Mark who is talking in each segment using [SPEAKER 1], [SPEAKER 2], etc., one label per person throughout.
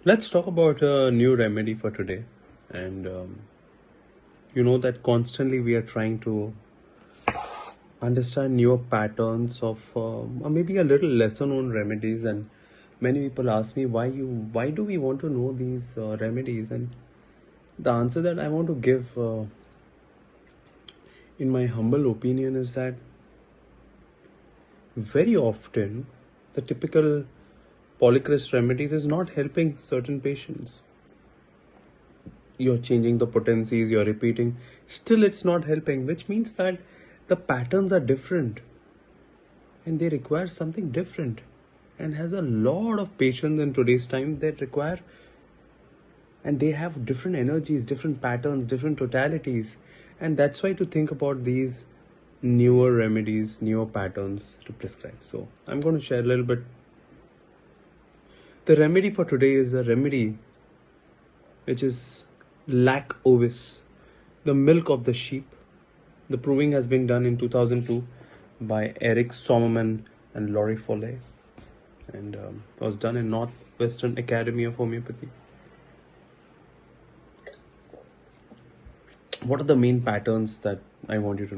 [SPEAKER 1] Let's talk about a new remedy for today. And you know that constantly we are trying to understand newer patterns of or maybe a little lesser known remedies. And many people ask me why do we want to know these remedies? And the answer that I want to give, in my humble opinion, is that very often the typical polychrist remedies is not helping certain patients. You're changing the potencies, you're repeating, still it's not helping, which means that the patterns are different and they require something different, and has a lot of patients in today's time that require, and they have different energies, different patterns, different totalities. And that's why to think about these newer remedies, newer patterns to prescribe. So I'm going to share a little bit. The remedy for today is a remedy which is lac ovis, the milk of the sheep. The proving has been done in 2002 by Eric Sommerman and Laurie Foley, and was done in Northwestern Academy of Homeopathy. What are the main patterns that I want you to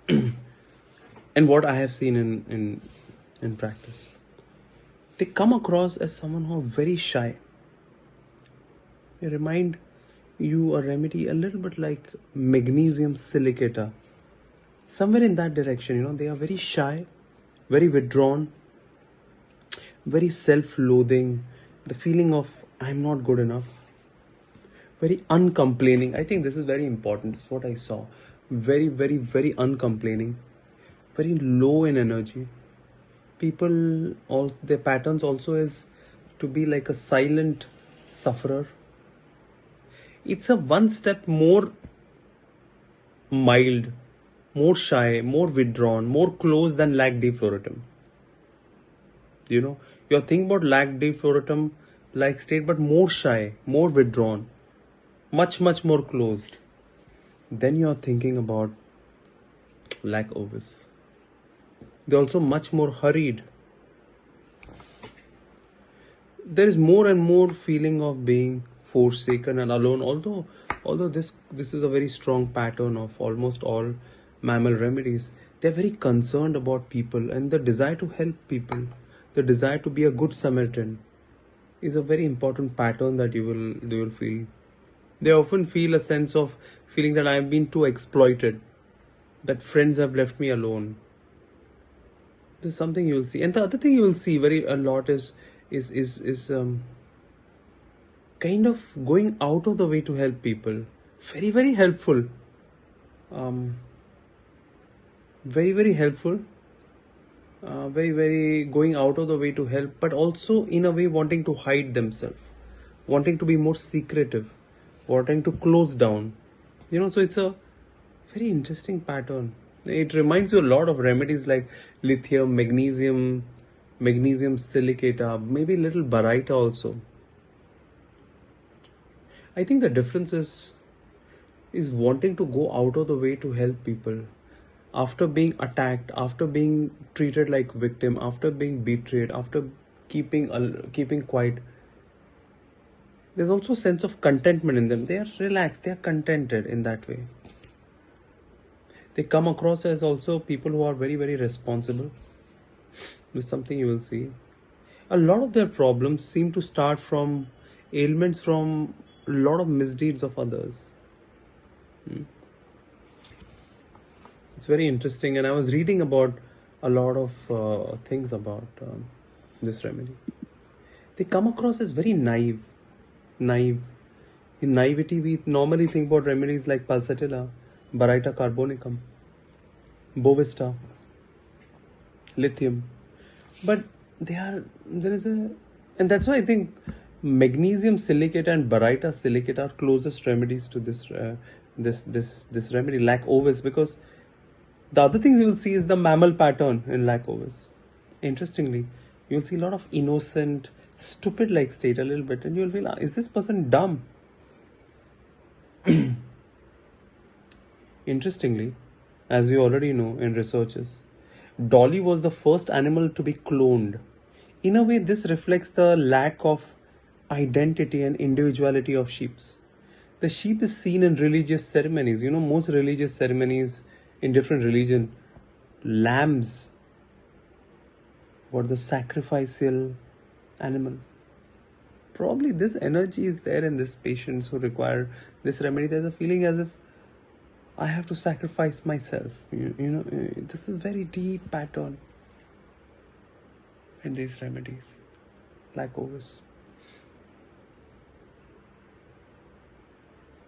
[SPEAKER 1] know? And what I have seen in practice. They come across as someone who are very shy. They remind you a remedy a little bit like magnesium silicata. Somewhere in that direction, they are very shy, very withdrawn, very self-loathing, the feeling of I'm not good enough, very uncomplaining. I think this is very important. This is what I saw. Very, very, very uncomplaining, very low in energy. People, all their patterns also is to be like a silent sufferer. It's a one step more mild, more shy, more withdrawn, more close than lac defloratum. You're thinking about lac defloratum like state, but more shy, more withdrawn, much, much more closed. Then you're thinking about lac ovis. They're also much more hurried. There is more and more feeling of being forsaken and alone. Although this is a very strong pattern of almost all mammal remedies, they're very concerned about people, and the desire to help people, the desire to be a good Samaritan, is a very important pattern that they will feel. They often feel a sense of feeling that I have been too exploited, that friends have left me alone. This is something you will see. And the other thing you will see a lot is kind of going out of the way to help people. Very, very helpful. Very, very helpful. Very, very going out of the way to help, but also in a way wanting to hide themselves, wanting to be more secretive, wanting to close down. So it's a very interesting pattern. It reminds you a lot of remedies like lithium, magnesium silicata, maybe little baryta also. I think the difference is wanting to go out of the way to help people after being attacked, after being treated like victim, after being betrayed, after keeping quiet. There's also a sense of contentment in them. They are relaxed, they are contented in that way. They come across as also people who are very, very responsible. This is something you will see. A lot of their problems seem to start from ailments from a lot of misdeeds of others. It's very interesting, and I was reading about a lot of things about this remedy. They come across as very naive. In naivety, we normally think about remedies like pulsatilla, baryta carbonicum, bovista, lithium, but and that's why I think magnesium silicate and baryta silicate are closest remedies to this remedy, lac ovis, because the other things you will see is the mammal pattern in lac ovis. Interestingly, you'll see a lot of innocent, stupid like state a little bit, and you'll feel, is this person dumb? Interestingly, as you already know in researches, Dolly was the first animal to be cloned. In a way, this reflects the lack of identity and individuality of sheep. The sheep is seen in religious ceremonies. Most religious ceremonies in different religion, lambs were the sacrificial animal. Probably this energy is there in these patients who require this remedy. There's a feeling as if I have to sacrifice myself. This is very deep pattern in these remedies, like ovis.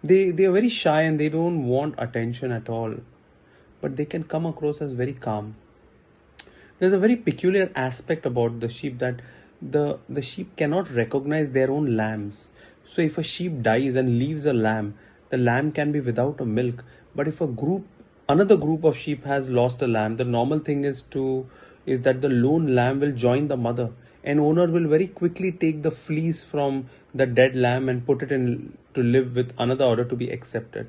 [SPEAKER 1] They are very shy and they don't want attention at all, but they can come across as very calm. There's a very peculiar aspect about the sheep that the sheep cannot recognize their own lambs. So if a sheep dies and leaves a lamb, the lamb can be without a milk. But if another group of sheep has lost a lamb, the normal thing is that the lone lamb will join the mother. An owner will very quickly take the fleece from the dead lamb and put it in to live with another order to be accepted.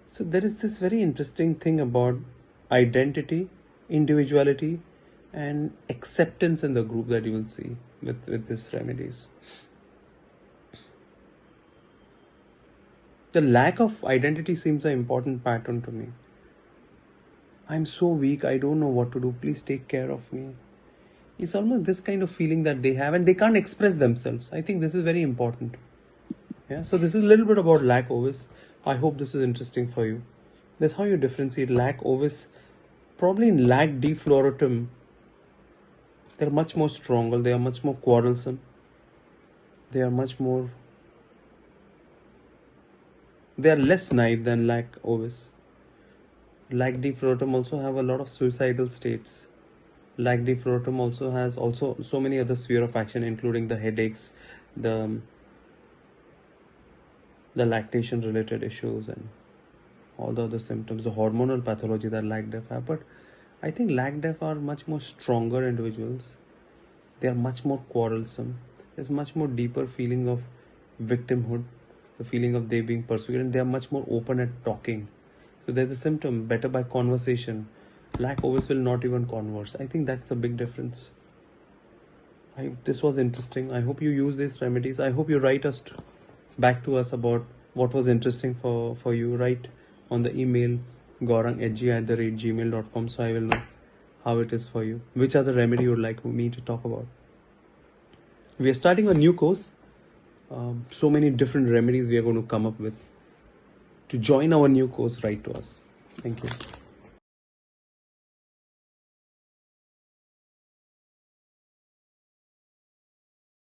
[SPEAKER 1] So there is this very interesting thing about identity, individuality, and acceptance in the group that you will see with these remedies. The lack of identity seems an important pattern to me. I'm so weak, I don't know what to do, please take care of me. It's almost this kind of feeling that they have, and they can't express themselves. I think this is very important. Yeah, so this is a little bit about lac ovis. I hope this is interesting for you. That's how you differentiate lac ovis. Probably in lac defloratum, they're much more stronger, they are much more quarrelsome. They are less naive than lac ovis. Lac defloratum also have a lot of suicidal states. Lac defloratum also has so many other sphere of action, including the headaches, the lactation related issues, and all the other symptoms, the hormonal pathology that lac def have. But I think lac def are much more stronger individuals. They are much more quarrelsome. There's much more deeper feeling of victimhood, the feeling of they being persecuted, and they are much more open at talking. So there's a symptom, better by conversation. Lac ovis will not even converse. I think that's a big difference. This was interesting. I hope you use these remedies. I hope you write back to us about what was interesting for you. Write on the email gaurang@gmail.com, so I will know how it is for you. Which other remedy you would like me to talk about? We are starting a new course. So many different remedies we are going to come up with. To join our new course, write to us. Thank you.